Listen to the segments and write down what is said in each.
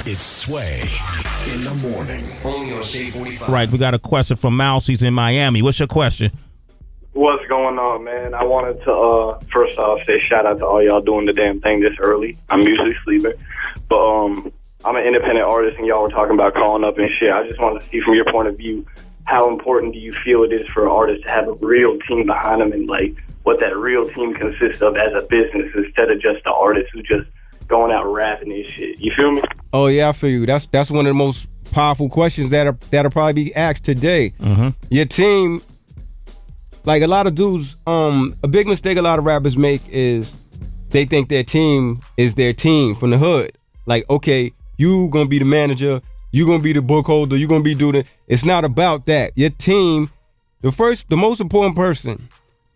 It's Sway in the morning. Only on Shade 45. Right, we got a question from Mousie's in Miami. What's your question? What's going on, man? I wanted to, first off, say shout out to all y'all doing the damn thing this early. I'm usually sleeping. But I'm an independent artist, and y'all were talking about calling up and shit. I just wanted to see from your point of view, how important do you feel it is for an artist to have a real team behind them, and, like, what that real team consists of as a business instead of just the artist who just going out rapping and shit. You feel me? Oh, yeah, I feel you. That's one of the most powerful questions that'll probably be asked today. Mm-hmm. Your team, like a lot of dudes, a big mistake a lot of rappers make is they think their team is their team from the hood. Like, okay, you gonna be the manager, you gonna be the book holder, you gonna be doing it. It's not about that. Your team, the most important person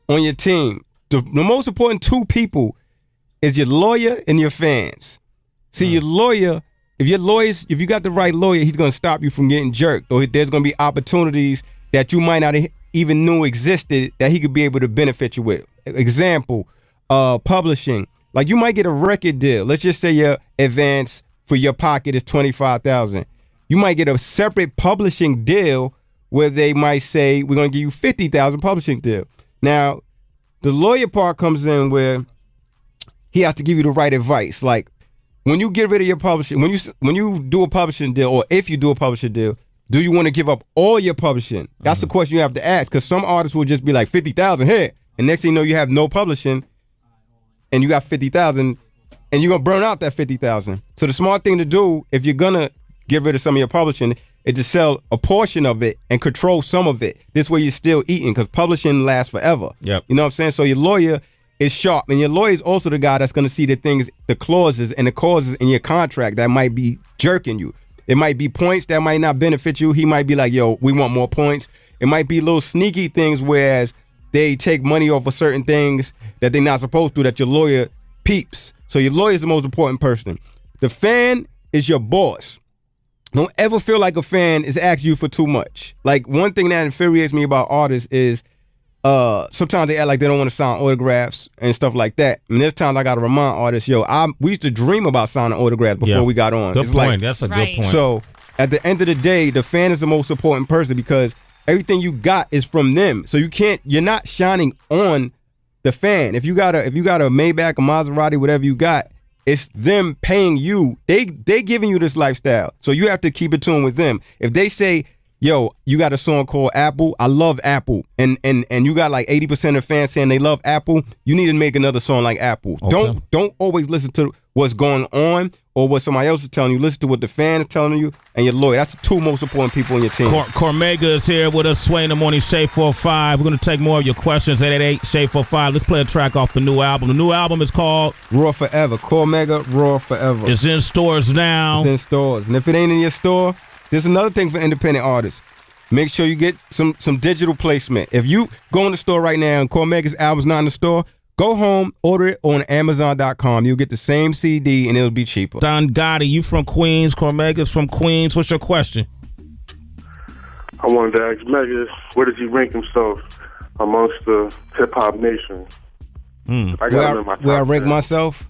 on your team, the most important two people is your lawyer and your fans. See, your lawyer, if you got the right lawyer, he's gonna stop you from getting jerked, or there's gonna be opportunities that you might not even knew existed that he could be able to benefit you with. Example, publishing. Like, you might get a record deal. Let's just say your advance for your pocket is $25,000. You might get a separate publishing deal where they might say, we're going to give you $50,000 publishing deal. Now, the lawyer part comes in where he has to give you the right advice. Like, when you get rid of your publishing, when you do a publishing deal, or if you do a publishing deal, do you want to give up all your publishing? That's the question you have to ask, because some artists will just be like, $50,000 here, and next thing you know, you have no publishing, and you got $50,000, and you're going to burn out that $50,000. So the smart thing to do, if you're going to get rid of some of your publishing, is to sell a portion of it and control some of it. This way you're still eating, because publishing lasts forever. Yep. You know what I'm saying? So your lawyer is sharp, and your lawyer is also the guy that's going to see the things, the clauses and the causes in your contract that might be jerking you. It might be points that might not benefit you. He might be like, yo, we want more points. It might be little sneaky things, whereas they take money off of certain things that they're not supposed to, that your lawyer peeps. So your lawyer is the most important person. The fan is your boss. Don't ever feel like a fan is asking you for too much. Like, one thing that infuriates me about artists is sometimes they act like they don't want to sign autographs and stuff like that. And there's times I got to remind artists, we used to dream about signing autographs before we got on. Good it's point. Like, that's a good point. So at the end of the day, the fan is the most important person, because everything you got is from them. So you're not shining on the fan. If you got a Maybach, a Maserati, whatever you got, it's them paying you. They giving you this lifestyle. So you have to keep it tuned with them. If they say, yo, you got a song called Apple, I love Apple, and you got like 80% of fans saying they love Apple, you need to make another song like Apple. Okay. Don't always listen to what's going on or what somebody else is telling you. Listen to what the fan is telling you and your lawyer. That's the two most important people on your team. Cormega is here with us, Sway in the Morning, Shade 45. We're going to take more of your questions, 888-SHADE-45. Let's play a track off the new album. The new album is called Raw Forever. Cormega, Raw Forever. It's in stores now. It's in stores. And if it ain't in your store, there's another thing for independent artists. Make sure you get some digital placement. If you go in the store right now and Cormega's album's not in the store, go home, order it on Amazon.com. You'll get the same CD and it'll be cheaper. Don Gotti, you from Queens. Cormega's from Queens. What's your question? I wanted to ask Mega, where does he rank himself amongst the hip-hop nation? I got him in my top where I rank 10. myself?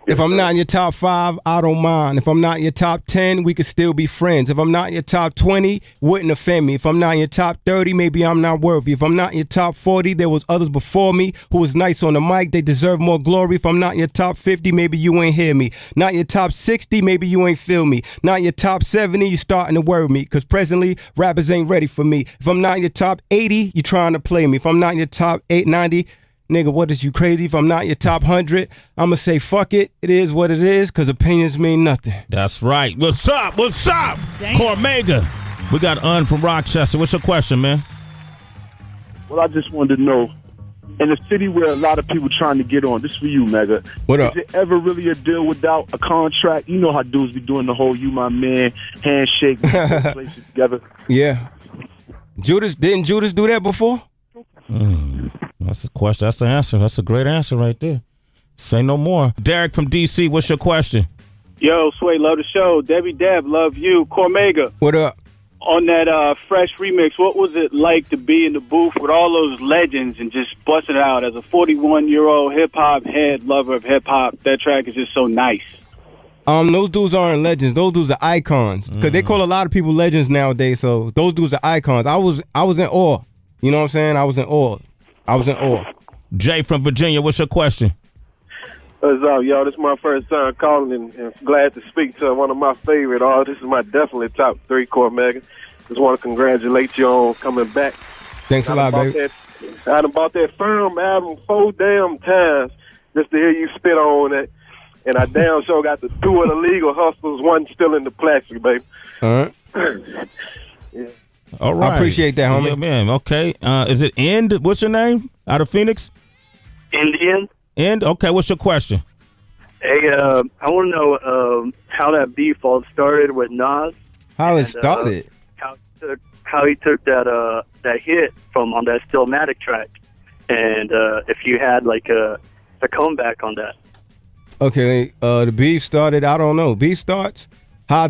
If I'm not in your top 5, I don't mind. If I'm not in your top 10, we could still be friends. If I'm not in your top 20, wouldn't offend me. If I'm not in your top 30, maybe I'm not worthy. If I'm not in your top 40, there was others before me who was nice on the mic. They deserve more glory. If I'm not in your top 50, maybe you ain't hear me. Not in your top 60, maybe you ain't feel me. Not in your top 70, you starting to worry me. Because presently, rappers ain't ready for me. If I'm not in your top 80, you trying to play me. If I'm not in your top 90, nigga, what is you crazy? If I'm not your top 100, I'ma say fuck it. It is what it is, because opinions mean nothing. That's right. What's up? What's up? Damn. Cormega. We got Un from Rochester. What's your question, man? Well, I just wanted to know, in a city where a lot of people trying to get on, this for you, Mega. What up? Is it ever really a deal without a contract? You know how dudes be doing the whole "you my man" handshake, places together. Yeah. Didn't Judas do that before? That's the question. That's the answer. That's a great answer right there. Say no more. Derek from D.C., what's your question? Yo, Sway, love the show. Debbie Deb, love you. Cormega. What up? On that Fresh remix, what was it like to be in the booth with all those legends and just busting it out as a 41-year-old hip-hop head, lover of hip-hop? That track is just so nice. Those dudes aren't legends. Those dudes are icons. Because they call a lot of people legends nowadays. So those dudes are icons. I was in awe. You know what I'm saying? I was in awe. Jay from Virginia, what's your question? What's up, y'all? This is my first time calling and glad to speak to one of my favorite artists. This is my definitely top 3 Cormega. Just want to congratulate you on coming back. Thanks a lot, baby. I done bought that Firm album 4 damn times just to hear you spit on it. And I damn sure got the 2 of the legal hustles, one still in the plastic, baby. All right. Yeah. All right. I appreciate that, homie. Yeah, man. Okay. Is it End? What's your name? Out of Phoenix? Indian. End? Okay. What's your question? Hey, I want to know how that beef all started with Nas. How it started? How he took that hit from on that Stillmatic track, and if you had like a comeback on that. Okay, the beef started. I don't know. Beef starts. How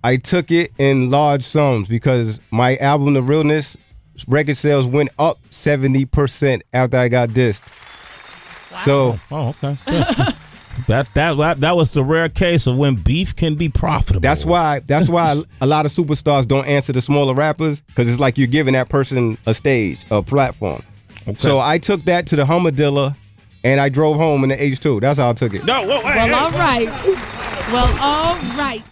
I took it in large sums because my album, The Realness, record sales went up 70% after I got dissed. Wow. So, okay. That was the rare case of when beef can be profitable. That's why a lot of superstars don't answer the smaller rappers, because it's like you're giving that person a stage, a platform. Okay. So I took that to the Hummadilla, and I drove home in the H2. That's how I took it. No, all right. Well, all right.